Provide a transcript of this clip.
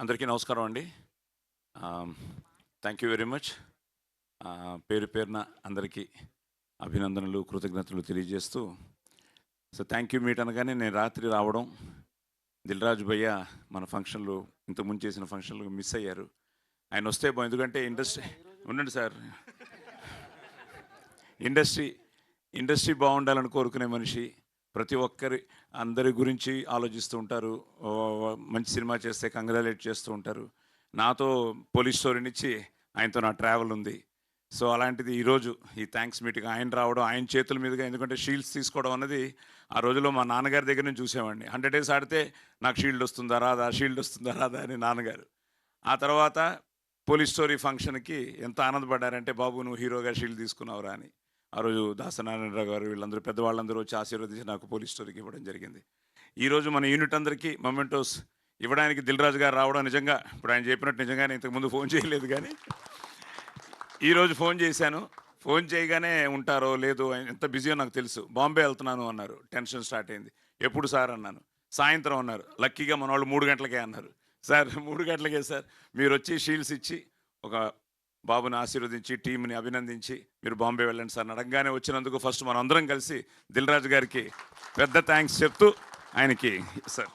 అందరికీ నమస్కారం అండి. Thank you very much. పేరు పేరున అందరికీ అభినందనలు, కృతజ్ఞతలు తెలియజేస్తూ, సో థ్యాంక్ యూ మీట్ అనగానే నేను రాత్రి రావడం, దిల్రాజు భయ్య మన ఫంక్షన్లు ఇంతకుముందు చేసిన ఫంక్షన్లు మిస్ అయ్యారు. ఆయన వస్తే ఎందుకంటే ఉండండి సార్, ఇండస్ట్రీ బాగుండాలని కోరుకునే మనిషి, ప్రతి ఒక్కరి అందరి గురించి ఆలోచిస్తూ ఉంటారు. మంచి సినిమా చేస్తే కంగ్రాచులేట్ చేస్తూ ఉంటారు. నాతో పోలీస్ స్టోరీ నుంచి ఆయనతో నా ట్రావెల్ ఉంది. సో అలాంటిది ఈరోజు ఈ థ్యాంక్స్ మీటింగ్ ఆయన రావడం, ఆయన చేతుల మీదుగా, ఎందుకంటే షీల్డ్స్ తీసుకోవడం అన్నది ఆ రోజుల్లో మా నాన్నగారి దగ్గర నుంచి చూసేవాడిని. 100 days ఆడితే నాకు షీల్డ్ వస్తుందా రాదా అని నాన్నగారు. ఆ తర్వాత పోలీస్ స్టోరీ ఫంక్షన్కి ఎంత ఆనందపడ్డారంటే, బాబు నువ్వు హీరోగా షీల్డ్ తీసుకున్నావురా అని. ఆ రోజు దాసనారాయణరావు గారు వీళ్ళందరూ పెద్దవాళ్ళందరూ వచ్చి ఆశీర్వదించి నాకు పోలీస్ స్టోరీకి ఇవ్వడం జరిగింది. ఈరోజు మన యూనిట్ అందరికీ మొమెంటోస్ ఇవ్వడానికి దిల్రాజు గారు రావడం నిజంగా, ఇప్పుడు ఆయన చెప్పినట్టు నిజంగానే ఇంతకుముందు ఫోన్ చేయలేదు, కానీ ఈరోజు ఫోన్ చేశాను. ఫోన్ చేయగానే ఉంటారో లేదో, ఎంత బిజీయో నాకు తెలుసు. బాంబే వెళ్తున్నాను అన్నారు. టెన్షన్ స్టార్ట్ అయింది. ఎప్పుడు సార్ అన్నాను. సాయంత్రం అన్నారు. లక్కీగా మన వాళ్ళు 3 గంటలకే అన్నారు. సార్ 3 గంటలకే సార్, మీరు వచ్చి షీల్డ్స్ ఇచ్చి ఒక బాబుని ఆశీర్వదించి టీంని అభినందించి మీరు బాంబే వెళ్ళండి సార్ అడగగానే వచ్చినందుకు ఫస్ట్ మనం అందరం కలిసి దిల్రాజు గారికి పెద్ద థ్యాంక్స్ చెప్తూ ఆయనకి సార్